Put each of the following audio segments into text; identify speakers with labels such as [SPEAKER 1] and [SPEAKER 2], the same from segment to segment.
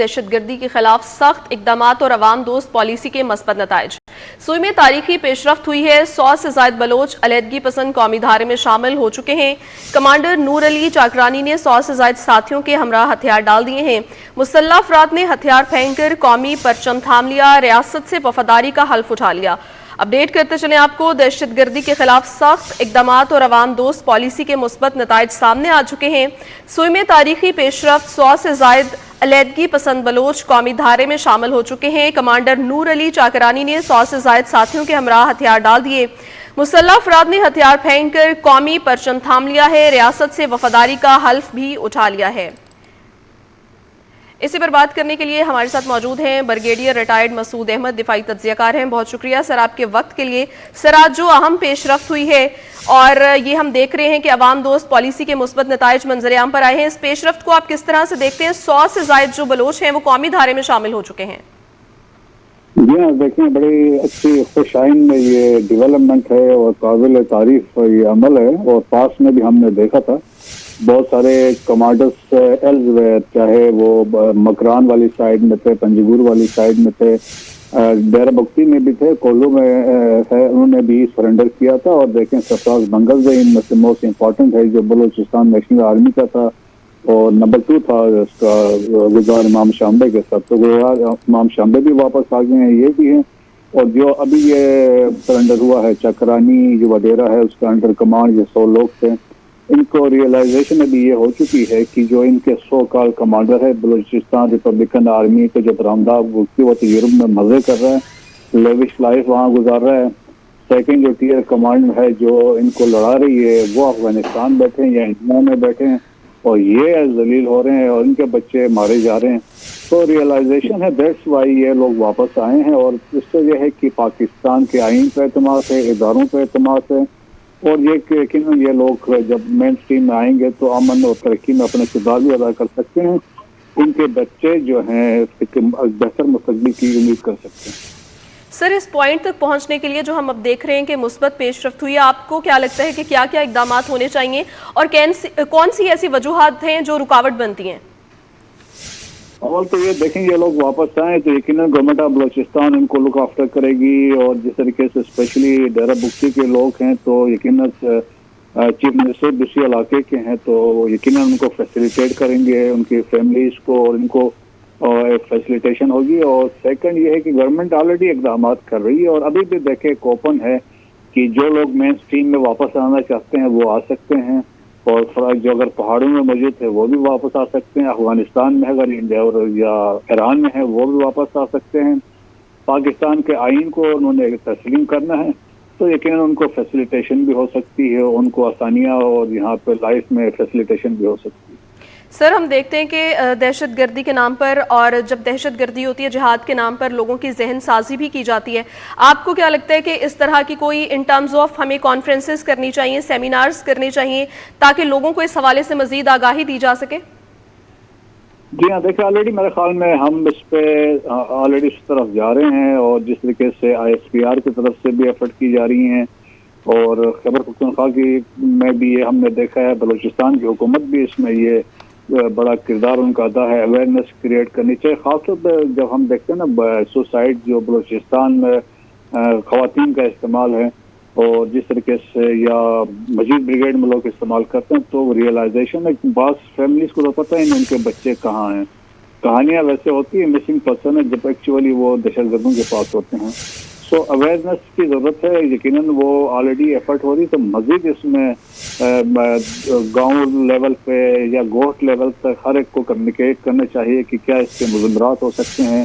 [SPEAKER 1] دہشت گردی کے خلاف سخت اقدامات اور عوام دوست پالیسی کے مثبت نتائج۔ سوئی میں تاریخی پیش رفت ہوئی ہے۔ 100 سے زائد بلوچ علیحدگی پسند قومی دھارے میں شامل ہو چکے ہیں۔ کمانڈر نور علی چاکرانی نے 100 سے زائد ساتھیوں کے ہمراہ ہتھیار ڈال دیے ہیں۔ مسلح افراد نے ہتھیار پھینک کر قومی پرچم تھام لیا، ریاست سے وفاداری کا حلف اٹھا لیا۔ اپڈیٹ کرتے چلیں آپ کو، دہشت گردی کے خلاف سخت اقدامات اور عوام دوست پالیسی کے مثبت نتائج سامنے آ چکے ہیں۔ سوئی میں تاریخی پیش رفت 100 سے زائد علیحدگی پسند بلوچ قومی دھارے میں شامل ہو چکے ہیں۔ کمانڈر نور علی چاکرانی نے 100 سے زائد ساتھیوں کے ہمراہ ہتھیار ڈال دیے۔ مسلح افراد نے ہتھیار پھینک کر قومی پرچم تھام لیا ہے، ریاست سے وفاداری کا حلف بھی اٹھا لیا ہے۔ اسی پر بات کرنے کے لیے ہمارے ساتھ موجود ہیں بریگیڈیئر ریٹائرڈ مسعود احمد، دفاعی تجزیہ کار ہیں۔ بہت شکریہ سر آپ کے وقت کے لیے۔ سر، آج جو اہم پیش رفت ہوئی ہے اور یہ ہم دیکھ رہے ہیں کہ عوام دوست پالیسی کے مثبت نتائج منظر عام پر آئے ہیں، اس پیش رفت کو آپ کس طرح سے دیکھتے ہیں؟ 100 سے زائد جو بلوچ ہیں وہ قومی دھارے میں شامل ہو چکے ہیں۔
[SPEAKER 2] جی ہاں، دیکھیں بڑی اچھی خوش آئند یہ ڈیولپمنٹ ہے اور قابل تعریف یہ عمل ہے، اور پاس میں بھی ہم نے دیکھا تھا بہت سارے کمانڈرز ایلزویر، چاہے وہ مکران والی سائیڈ میں تھے، پنجگور والی سائیڈ میں تھے، ڈیرہ بگٹی میں بھی تھے، کولو میں ہے، انہوں نے بھی سرنڈر کیا تھا۔ اور دیکھیں سرفراز بنگل سے ان میں سے موسٹ امپورٹنٹ ہے جو بلوچستان نیشنل آرمی کا تھا، اور نمبر 2 تھا اس کا گلزار امام شامبے کے ساتھ۔ تو گلزار امام شامبے بھی واپس آ گئے ہیں، یہ بھی ہیں۔ اور جو ابھی یہ سرنڈر ہوا ہے چکرانی جو وڈیرا ہے، اس کا انڈر کمانڈ یہ 100 لوگ تھے، ان کو ریئلائزیشن ابھی یہ ہو چکی ہے کہ جو ان کے 100 کال کمانڈر ہے بلوچستان ریپبلکن آرمی کے، جو برآمدہ ملکی وہ تو یورپ میں مزے کر رہا ہے، لیوش لائف وہاں گزار رہا ہے۔ سیکنڈ جو ٹیئر کمانڈ ہے جو ان کو لڑا رہی ہے وہ افغانستان بیٹھے ہیں یا انڈیا میں بیٹھے ہیں، اور یہ ذلیل ہو رہے ہیں اور ان کے بچے مارے جا رہے ہیں۔ تو ریئلائزیشن ہے، دیٹس وائی یہ لوگ واپس آئے ہیں، اور اس سے یہ ہے کہ پاکستان کے آئین پہ اعتماد ہے، اداروں پہ اعتماد ہے، اور یہ کہ یقیناً یہ لوگ جب مین اسٹریم میں آئیں گے تو امن اور ترقی میں اپنا کردار بھی ادا کر سکتے ہیں۔ ان کے بچے جو ہیں بہتر مستقبل کی امید کر سکتے ہیں۔
[SPEAKER 1] سر، اس پوائنٹ تک پہنچنے کے لیے جو ہم اب دیکھ رہے ہیں کہ مثبت پیش رفت ہوئی ہے، آپ کو کیا لگتا ہے کہ کیا کیا اقدامات ہونے چاہیے اور کون سی ایسی وجوہات ہیں جو رکاوٹ بنتی ہیں؟
[SPEAKER 2] اول تو یہ دیکھیں یہ لوگ واپس آئیں تو یقیناً گورنمنٹ آف بلوچستان ان کو لک آفٹر کرے گی، اور جس طریقے سے اسپیشلی ڈیرہ بگٹی کے لوگ ہیں تو یقیناً چیف منسٹر دوسرے علاقے کے ہیں تو یقیناً ان کو فیسیلیٹیٹ کریں گے، ان کی فیملیز کو، اور ان کو فیسیلیٹیشن ہوگی۔ اور سیکنڈ یہ ہے کہ گورنمنٹ آلریڈی اقدامات کر رہی ہے، اور ابھی بھی دیکھیں کوپن ہے کہ جو لوگ مین اسٹریم میں واپس آنا چاہتے ہیں وہ آ سکتے ہیں، اور جو اگر پہاڑوں میں موجود تھے وہ بھی واپس آ سکتے ہیں، افغانستان میں اگر انڈیا یا ایران میں ہے وہ بھی واپس آ سکتے ہیں۔ پاکستان کے آئین کو انہوں نے تسلیم کرنا ہے تو یقیناً ان کو فیسیلیٹیشن بھی ہو سکتی ہے، ان کو آسانیاں اور یہاں پہ لائف میں فیسیلیٹیشن بھی ہو سکتی ہے۔
[SPEAKER 1] سر، ہم دیکھتے ہیں کہ دہشت گردی کے نام پر، اور جب دہشت گردی ہوتی ہے جہاد کے نام پر لوگوں کی ذہن سازی بھی کی جاتی ہے۔ آپ کو کیا لگتا ہے کہ اس طرح کی کوئی ان ٹرمز آف ہمیں کانفرنسز کرنی چاہیے، سیمینارز کرنے چاہیے تاکہ لوگوں کو اس حوالے سے مزید آگاہی دی جا سکے؟
[SPEAKER 2] جی ہاں، دیکھیں آلریڈی میرے خیال میں ہم اس پہ آلریڈی اس طرف جا رہے ہیں، اور جس طریقے سے ISPR کی طرف سے بھی ایفرٹ کی جا رہی ہیں، اور خیبر پختونخوا کی میں بھی یہ ہم نے دیکھا ہے، بلوچستان کی حکومت بھی اس میں یہ بڑا کردار ان کا ادا ہے، اویئرنیس کریٹ کرنی چاہیے، خاص طور پہ جب ہم دیکھتے ہیں نا سوسائڈ جو بلوچستان میں خواتین کا استعمال ہے، اور جس طریقے سے یا مجید بریگیڈ میں لوگ استعمال کرتے ہیں، تو ریئلائزیشن ہے کہ بعض فیملیز کو تو پتہ ہی نہیں ان کے بچے کہاں ہیں۔ کہانیاں ویسے ہوتی ہیں مسنگ پرسن ہے جب ایکچولی وہ دہشت گردوں کے پاس ہوتے ہیں۔ سو اویئرنیس کی ضرورت ہے، یقیناً وہ آلریڈی ایفرٹ ہو رہی، تو مزید اس میں گاؤں لیول پہ یا گوٹھ لیول تک ہر ایک کو کمیونیکیٹ کرنا چاہیے کہ کیا اس کے مضمرات ہو سکتے ہیں،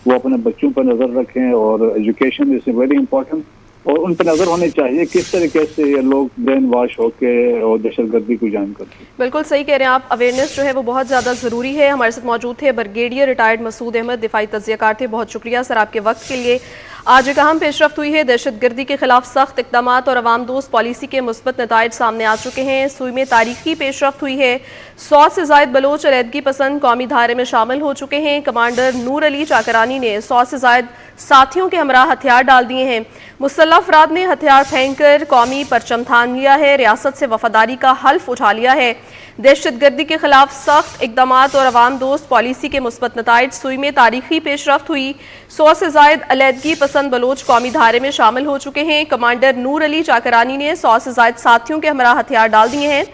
[SPEAKER 2] وہ اپنے بچوں پر نظر رکھیں، اور ایجوکیشن از ویری امپورٹنٹ، اور ان پہ نظر ہونی چاہیے کس طریقے سے یہ لوگ برین واش ہو کے اور دہشت گردی کو جوائن کرتے ہیں۔
[SPEAKER 1] بالکل صحیح کہہ رہے ہیں آپ، اویئرنیس جو ہے وہ بہت زیادہ ضروری ہے۔ ہمارے ساتھ موجود تھے بریگیڈیئر ریٹائرڈ مسعود احمد، دفاعی تجزیہ کار تھے۔ بہت شکریہ سر آپ کے وقت کے لیے۔ آج ایک اہم پیش رفت ہوئی ہے، دہشت گردی کے خلاف سخت اقدامات اور عوام دوست پالیسی کے مثبت نتائج سامنے آ چکے ہیں۔ سوئی میں تاریخی پیش رفت ہوئی ہے، 100 سے زائد بلوچ علیحدگی پسند قومی دھارے میں شامل ہو چکے ہیں۔ کمانڈر نور علی چاکرانی نے 100 سے زائد ساتھیوں کے ہمراہ ہتھیار ڈال دیے ہیں۔ مسلح افراد نے ہتھیار پھینک کر قومی پرچم تھام لیا ہے، ریاست سے وفاداری کا حلف اٹھا لیا ہے۔ दहशत गर्दी के खिलाफ सख्त इकदामात और अवाम दोस्त पॉलिसी के मुस्बत नताइज। सुई में तारीखी पेशरफ्त हुई। 100 से जायद अलहदगी पसंद बलोच कौमी धारे में शामिल हो चुके हैं। कमांडर नूर अली चाकरानी ने 100 से जायद साथियों के हमरा हथियार डाल दिए हैं।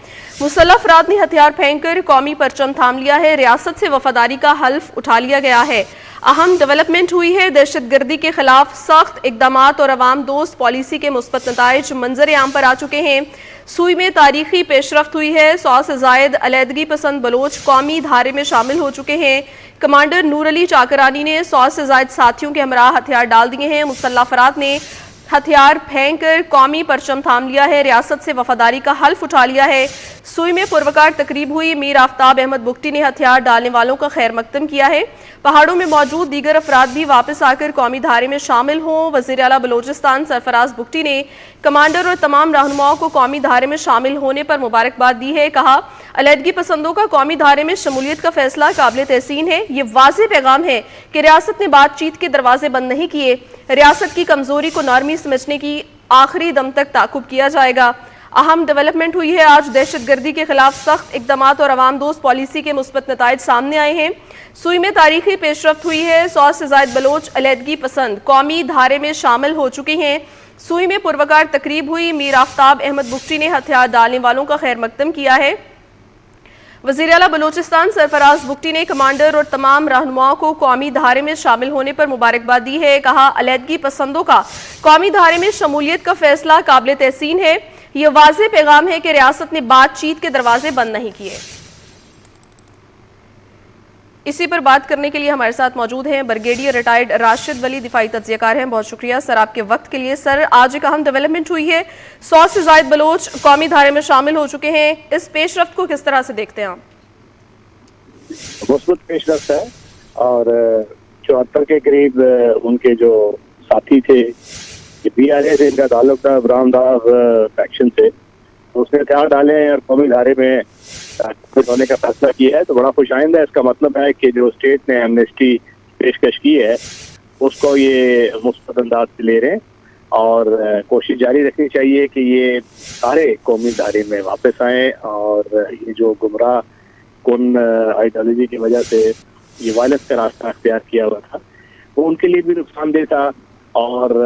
[SPEAKER 1] मुसल्लह अफराद ने हथियार फेंक कर कौमी परचम थाम लिया है। रियासत से वफादारी का हल्फ उठा लिया गया है। अहम डेवलपमेंट हुई है। दहशत गर्दी के खिलाफ सख्त इकदामात और अवाम दोस्त पॉलिसी के मुस्बत नताइज मंजर आम पर आ चुके हैं। सुई में तारीखी पेशरफ्त हुई है। 100 से जायद अलहदगी पसंद बलोच कौमी धारे में शामिल हो चुके हैं। कमांडर नूर अली चाकरानी ने 100 से जायद साथियों के हमरा हथियार डाल दिए हैं। मुसल्लह अफराद ने हथियार फेंक कर कौमी परचम थाम लिया है। रियासत से वफादारी का हल्फ उठा लिया है। सुई में पुरवकार तकरीब हुई। मीर आफ्ताब अहमद बुगटी ने हथियार डालने वालों का खैर मकदम किया है। पहाड़ों में मौजूद दीगर अफराद भी वापस आकर कौमी धारे में शामिल हों। वज़ीर आला बलोचिस्तान सरफराज बुगटी ने कमांडर और तमाम रहनुमाओं को कौमी धारे में शामिल होने पर मुबारकबाद दी है। कहा, अलहदगी पसंदों का कौमी धारे में शमूलियत का फैसला काबिल तहसीन है। ये वाज़ेह पैगाम है कि रियासत ने बातचीत के दरवाजे बंद नहीं किए। रियासत की कमजोरी को नरमी समझने की आखिरी दम तक ताकुब किया जाएगा। अहम डेवलपमेंट हुई है। आज दहशत गर्दी के खिलाफ सख्त इकदामात और अवाम दोस्त पॉलिसी के मुस्बत नताइज सामने आए हैं। सुई में तारीखी पेशरफ्त हुई है। 100 से जायद बलोच अलहदगी पसंद कौमी धारे में शामिल हो चुके हैं। सुई में पुरवकार तकरीब हुई। मीर आफ्ताब अहमद बुगटी ने हथियार डालने वालों का खैर मकदम किया है। वज़ीर आला बलोचिस्तान सरफराज बुगटी ने कमांडर और तमाम रहनुमाओं को कौमी धारे में शामिल होने पर मुबारकबाद दी है। कहा, अलहदगी पसंदों का कौमी धारे में शमूलियत का फैसला काबिल तहसीन है। ये वाज़ेह पैगाम है कि रियासत ने बातचीत के दरवाजे बंद नहीं किए। इसी पर बात करने के लिए हमारे साथ मौजूद हैं ब्रिगेडियर रिटायर्ड राशिद वली, दिफाई तज्ज़ियाकार हैं। बहुत शुक्रिया सर आपके वक्त के लिए। सर, आज एक अहम डेवलपमेंट हुई है। 100 से जायद बलोच कौमी धारे में शामिल हो चुके हैं। इस पेशरफ्त को किस तरह से देखते हैं आप?
[SPEAKER 3] मुस्बत पेशरफ्त है और 74 के करीब उनके जो साथी थे, PRA से इनका ताल्लुक था, ब्राह्मदास फैक्शन से, उसने हथियार डाले हैं और कौमी धारे में होने का फैसला किया है। तो बड़ा खुशाइंद है। इसका मतलब है कि जो स्टेट ने एमनेस्टी पेशकश की है उसको ये मुस्बत अंदाज से ले रहे हैं और कोशिश जारी रखनी चाहिए कि ये सारे कौमी धारे में वापस आएँ और ये जो गुमराह कुन आइडियोलॉजी की वजह से ये वायलेंस का रास्ता अख्तियार किया हुआ था वो उनके लिए भी नुकसानदेह था और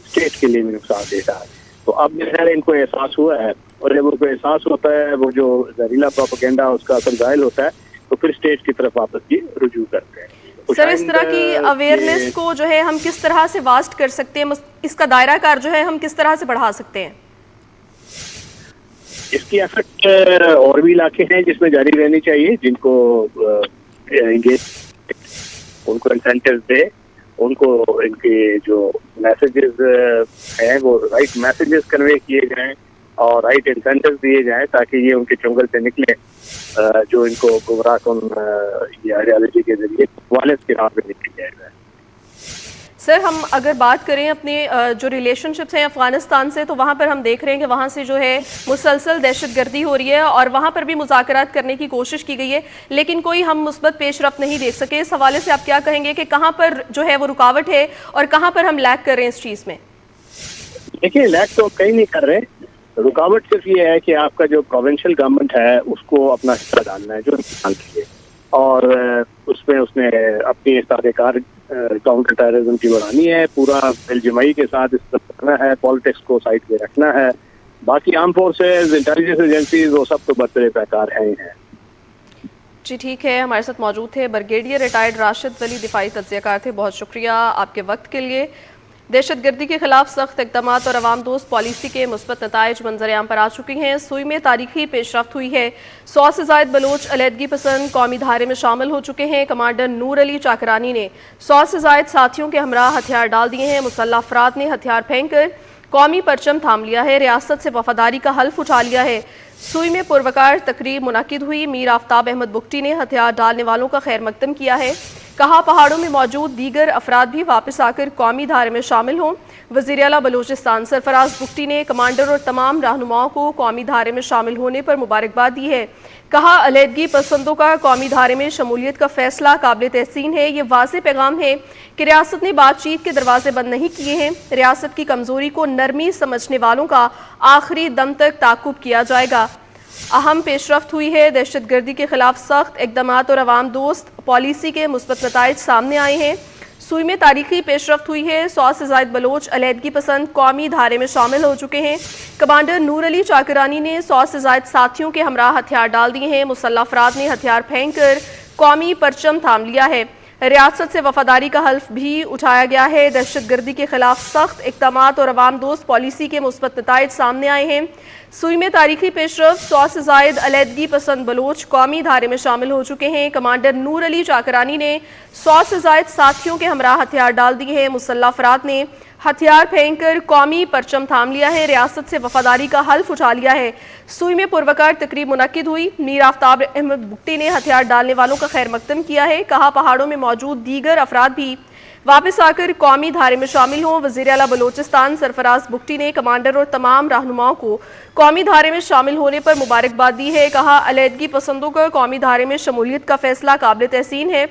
[SPEAKER 3] स्टेट के लिए भी नुकसानदेह था। तो अब जैसे इनको एहसास हुआ है और जब उनको एहसास होता है वो जो जहरीला प्रोपेगेंडा उसका असर जाहिर होता है तो फिर स्टेट की तरफ वापस ये रुजू करते हैं।
[SPEAKER 1] सर, इस तरह की अवेयरनेस को जो है हम किस तरह से वास्ट कर सकते हैं, इसका दायरा कार जो है हम किस तरह से बढ़ा सकते हैं?
[SPEAKER 3] इसकी एफर्ट और भी इलाके हैं जिसमें जारी रहनी चाहिए, जिनको एंगेज उनको इंसेंटिव दे, उनको इनके जो मैसेजेस हैं वो राइट मैसेजेस कन्वे किए जाएं और राइट इंसेंटिव दिए जाएं ताकि ये उनके चुंगल से निकले जो इनको गुमराह कुन ये आइडियोलॉजी के जरिए वायलेंस की राह पे निकल जाएगा।
[SPEAKER 1] सर, हम अगर बात करें अपने जो रिलेशनशिप्स हैं अफगानिस्तान से, तो वहाँ पर हम देख रहे हैं कि वहाँ से जो है मुसलसल दहशत गर्दी हो रही है और वहाँ पर भी मुज़ाकरात करने की कोशिश की गई है, लेकिन कोई हम मुस्बत पेशरफ्त नहीं देख सके। इस हवाले से आप क्या कहेंगे कि कहाँ पर जो है वो रुकावट है और कहाँ पर हम लैग कर रहे हैं इस चीज़ में?
[SPEAKER 3] देखिए, लैग तो कहीं नहीं कर रहे। रुकावट सिर्फ ये है कि आपका जो प्रोविंशियल गवर्नमेंट है उसको अपना हिस्सा डालना है जो इस्तेमाल कीजिए और उसमें उसने अपनी साझेकार काउंटर टेररिज्म की बढ़ानी है, पूरा दिलजमाई के साथ इस्तेमाल करना है, पॉलिटिक्स को साइड पे रखना है। बाकी आर्म फोर्सेज, इंटेलिजेंस एजेंसीज वो सब तो बरतरे बेकार हैं।
[SPEAKER 1] जी ठीक है, हमारे साथ मौजूद थे ब्रिगेडियर रिटायर्ड राशिद वली, दिफाई तज्ज़ियाकार थे। बहुत शुक्रिया आपके वक्त के लिए। दहशत गर्दी के खिलाफ सख्त इक़दामात और अवाम दोस्त पॉलिसी के मुस्बत नताइज मंजर आम पर आ चुकी हैं। सुई में तारीखी पेशरफ्त हुई है। 100 से जायद बलोच अलहदगी पसंद कौमी धारे में शामिल हो चुके हैं। कमांडर नूर अली चाकरानी ने 100 से जायद साथियों के हमरा हथियार डाल दिए हैं। मुसल्लह अफराद ने हथियार फेंक कर कौमी परचम थाम लिया है। रियासत से वफादारी का हल्फ उठा लिया है। सुई में पुरवकार तकरीब मुनाकिद हुई। मीर आफ्ताब अहमद बुगटी ने हथियार डालने वालों का खैर मकदम किया है। कहा, पहाड़ों में मौजूद दीगर अफराद भी वापस आकर कौमी धारे में शामिल हों। वज़ीर आला बलोचिस्तान सरफराज बुगटी ने कमांडर और तमाम रहनुमाओं को कौमी धारे में शामिल होने पर मुबारकबाद दी है। कहा, अलहदगी पसंदों का कौमी धारे में शमूलियत का फैसला काबिल तहसीन है। ये वाज़ेह पैगाम है कि रियासत ने बातचीत के दरवाजे बंद नहीं किए हैं। रियासत की कमजोरी को नरमी समझने वालों का आखिरी दम तक ताकुब किया जाएगा। अहम पेशरफ्त हुई है। दहशत गर्दी के खिलाफ सख्त इकदामात और अवाम दोस्त पॉलिसी के मुस्बत नताइज सामने आए हैं। सूई में तारीखी पेशरफ्त हुई है। 100 से ज़ायद बलोच अलहदगी पसंद कौमी धारे में शामिल हो चुके हैं। कमांडर नूर अली चाकरानी ने 100 से ज़ायद साथियों के हमरा हथियार डाल दिए हैं। मुसल्लह अफराद ने हथियार फेंक कर कौमी परचम थाम लिया है। रियासत से वफादारी का हल्फ भी उठाया गया है। दहशत गर्दी के खिलाफ सख्त इक़दामात और अवाम दोस्त पॉलिसी के मुस्बत नताइज सामने आए हैं। सूई में तारीखी पेशरफ्त 100 से ज़ायद अलहदगी पसंद बलोच कौमी धारे में शामिल हो चुके हैं। कमांडर नूर अली चाकरानी ने 100 से ज़ायद साथियों के हमरा हथियार डाल दिए हैं। मुसल्लह अफराद ने हथियार फेंक कर कौमी परचम थाम लिया है। रियासत से वफादारी का हल्फ उठा लिया है। सूई में पुरवकार तकरीब मुनक्किद हुई। मीर आफ्ताब अहमद बुगटी ने हथियार डालने वालों का खैर मकदम किया है। कहा पहाड़ों में मौजूद दीगर अफराद भी वापस आकर कौमी धारे में शामिल हों। वज़ीर आला बलोचिस्तान सरफराज बुगटी ने कमांडर और तमाम रहनुमाओं को कौमी धारे में शामिल होने पर मुबारकबाद दी है। कहा अलहदगी पसंदों का कौमी धारे में शमूलियत का फैसला काबिल तहसीन है।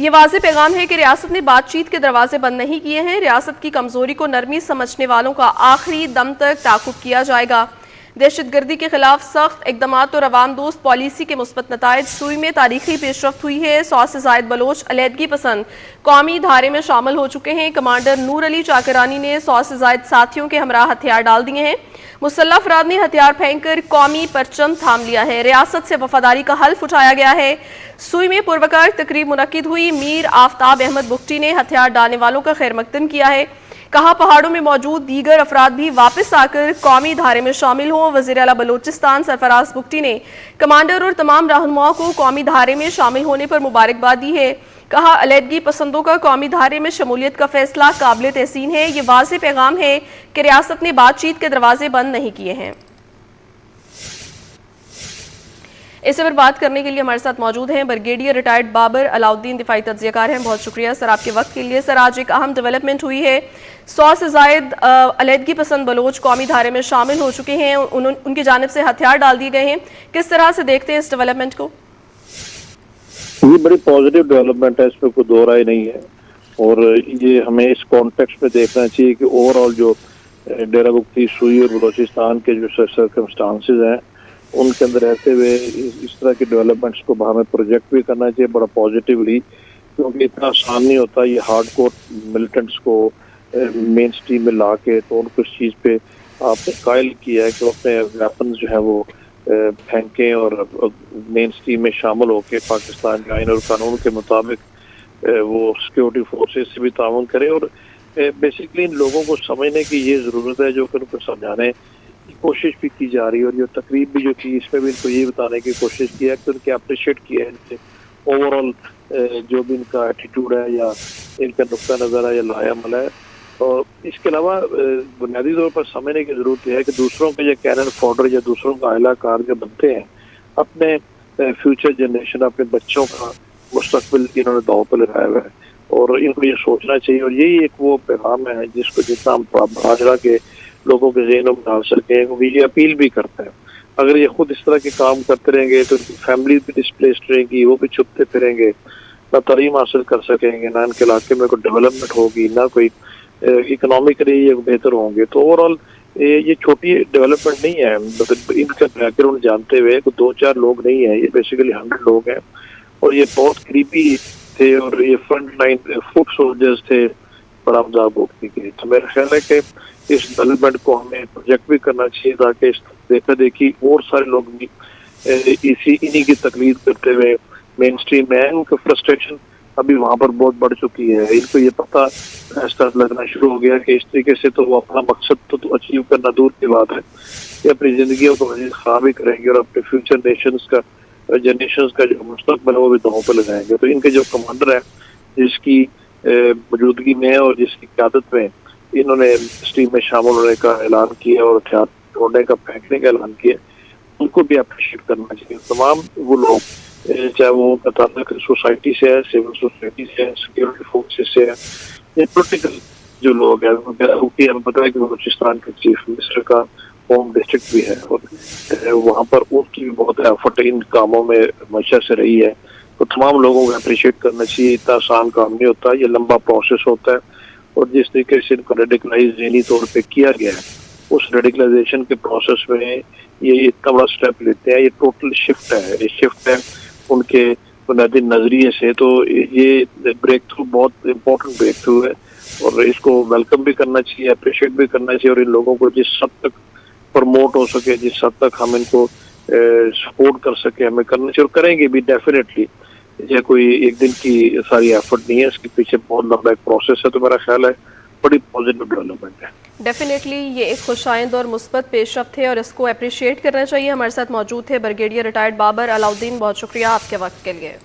[SPEAKER 1] ये वाज़ेह पैगाम है कि रियासत ने बातचीत के दरवाजे बंद नहीं किए हैं। रियासत की कमज़ोरी को नरमी समझने वालों का आखिरी दम तक ताक़ुब किया जाएगा। दहशत गर्दी के खिलाफ सख्त इक़दामात और अवाम दोस्त पॉलिसी के मुस्बत नताइज। सूई में तारीखी पेशरफ्त हुई है। 100 से ज़ायद बलोच अलहदगी पसंद कौमी धारे में शामिल हो चुके हैं। कमांडर नूर अली चाकरानी ने 100 से ज़ायद साथियों के हमरा हथियार डाल दिए हैं। मुसल्लह अफराद ने हथियार फेंक कर कौमी परचम थाम लिया है। रियासत से वफादारी का हल्फ उठाया गया है। सूई में पुरवकार तकरीब मुनक्किद हुई। मीर आफ्ताब अहमद बुगटी ने हथियार डालने वालों का खैर मकदम किया है। कहा पहाड़ों में मौजूद दीगर अफराद भी वापस आकर कौमी धारे में शामिल हों। वज़ीर आला बलोचिस्तान सरफराज बुगटी ने कमांडर और तमाम रहनुमाओं को कौमी धारे में शामिल होने पर मुबारकबाद दी है। कहा अलहदगी पसंदों का कौमी धारे में शमूलियत का फैसला काबिल तहसीन है। ये वाज़ेह पैगाम है कि रियासत ने बातचीत के दरवाजे बंद नहीं किए हैं। इससे पर बात करने के लिए हमारे साथ मौजूद हैं ब्रिगेडियर रिटायर्ड बाबर अलाउद्दीन, दिफाई तज्ज़ियाकार हैं। बहुत शुक्रिया सर आपके वक्त के लिए। सर आज एक अहम डेवलपमेंट हुई है। 100 से ज़ायद अलहदगी पसंद बलोच कौमी धारे में शामिल हो चुके हैं। उनकी जानिब से हथियार डाल दिए गए हैं। किस तरह से देखते हैं इस डेवलपमेंट को?
[SPEAKER 4] ये बड़ी पॉजिटिव डेवलपमेंट है, इसमें कोई दो राय नहीं है। और ये हमें इस कॉन्टेक्स्ट में देखना चाहिए कि ओवरऑल जो डेरा बुगटी, सूई और बलोचिस्तान के जो सर्कमस्टांसेस हैं उनके अंदर रहते हुए इस तरह के डेवलपमेंट्स को हमें प्रोजेक्ट भी करना चाहिए बड़ा पॉजिटिवली, क्योंकि इतना आसान नहीं होता ये हार्डकोर मिलिटेंट्स को मेन स्ट्रीम में ला के। तो उनको इस चीज़ पे आपने कायल किया है कि अपने वेपन जो है वो फेंकें और मेन स्ट्रीम में शामिल होकर पाकिस्तान के आइन और कानून के मुताबिक वो सिक्योरिटी फोर्सेस से भी ताउन करें। और बेसिकली इन लोगों को समझने की ये ज़रूरत है जो कि उनको समझाने की कोशिश भी की जा रही है। और ये तकरीब भी जो की इसमें भी इनको ये बताने की कोशिश की है कि उनके अप्रिशिएट किया है इनसे ओवरऑल जो भी इनका एटीट्यूड है या इनका नुक्ता नज़र है या लायामल है। और इसके अलावा बुनियादी तौर पर समझने की ज़रूरत है कि दूसरों के जो कैनन फॉडर या दूसरों का अहला कार जो बनते हैं अपने फ्यूचर जनरेशन, अपने बच्चों का मुस्तकबिल इन्होंने दांव पर लगाया हुआ है और इनको ये सोचना चाहिए। और यही एक वो पैगाम है जिसको जितना हम बढ़ा चढ़ा के लोगों के ज़हनों में डाल सकें, वो ये अपील भी करता है। अगर ये खुद इस तरह के काम करते रहेंगे तो उनकी फैमिली भी डिस्प्लेस्ड रहेंगी, वो भी छुपते फिरेंगे, ना तालीम हासिल कर सकेंगे, ना इनके इलाके में कोई डेवलपमेंट होगी, ना कोई इकोनॉमिकली ये बेहतर होंगे। तो ओवरऑल ये छोटी डेवलपमेंट नहीं है। मतलब इनका बैकग्राउंड जानते हुए कोई 2-4 लोग नहीं है, ये बेसिकली 100 लोग हैं और ये बहुत करीबी थे और ये फ्रंट लाइन फुट सोल्जर्स थे बरामदा बुगटी के। तो मेरा ख्याल है कि इस डेवलपमेंट को हमें प्रोजेक्ट भी करना चाहिए ताकि इस देखा देखी और सारे लोग भी इन्हीं की तकलीद करते हुए मेन स्ट्रीम में आए। उनका फ्रस्ट्रेशन अभी वहाँ पर बहुत बढ़ चुकी है। इनको ये पता ऐसा लगना शुरू हो गया कि इस तरीके से तो वो अपना मकसद तो अचीव करना दूर की बात है, ये अपनी जिंदगियों को मजीद खराब ही करेंगे और अपने फ्यूचर जनरेशंस का जो मुस्तकबिल है वो भी दांव पे लगाएंगे। तो इनके जो कमांडर है जिसकी मौजूदगी में और जिसकी क़यादत में इन्होंने स्ट्रीम में शामिल होने का ऐलान किया और हथियार छोड़ने का फेंकने का ऐलान किया, उनको भी अप्रिशिएट करना चाहिए। तमाम वो लोग चाहे वो ताल्लुक सोसाइटी से है, सिविल सोसाइटी से है, सिक्योरिटी फोर्सेस से है या पोलिटिकल जो लोग हैं, हमें पता है कि बलूचिस्तान के चीफ मिनिस्टर का होम डिस्ट्रिक्ट भी है और वहाँ पर उनकी भी बहुत एफर्ट इन कामों में हमेशा से रही है। तो तमाम लोगों को अप्रिशिएट करना चाहिए। इतना आसान काम नहीं होता, ये लंबा प्रोसेस होता है और जिस तरीके से इनको रेडिकलाइज ज़हनी तौर पे किया गया है اس ریڈیکلائزیشن کے پروسیس میں یہ اتنا بڑا سٹیپ لیتے ہیں. یہ ٹوٹل شفٹ ہے, یہ شفٹ ہے ان کے بنیادی نظریے سے. تو یہ بریک تھرو بہت امپورٹنٹ بریک تھرو ہے اور اس کو ویلکم بھی کرنا چاہیے, اپریشیٹ بھی کرنا چاہیے, اور ان لوگوں کو جس حد تک پروموٹ ہو سکے, جس حد تک ہم ان کو سپورٹ کر سکے ہمیں کرنا چاہیے, اور کریں گے بھی ڈیفینیٹلی. یہ کوئی ایک دن کی ساری ایفرٹ نہیں ہے, اس کے پیچھے بہت لمبا ایک پروسیس ہے. تو میرا خیال ہے بڑی پازیٹیو ڈیولپمنٹ ہے.
[SPEAKER 1] ڈیفینیٹلی یہ ایک خوش آئند اور مثبت پیش رفت ہے اور اس کو اپریشیٹ کرنا چاہیے. ہمارے ساتھ موجود تھے بریگیڈیئر ریٹائرڈ بابر علاؤالدین, بہت شکریہ آپ کے وقت کے لیے.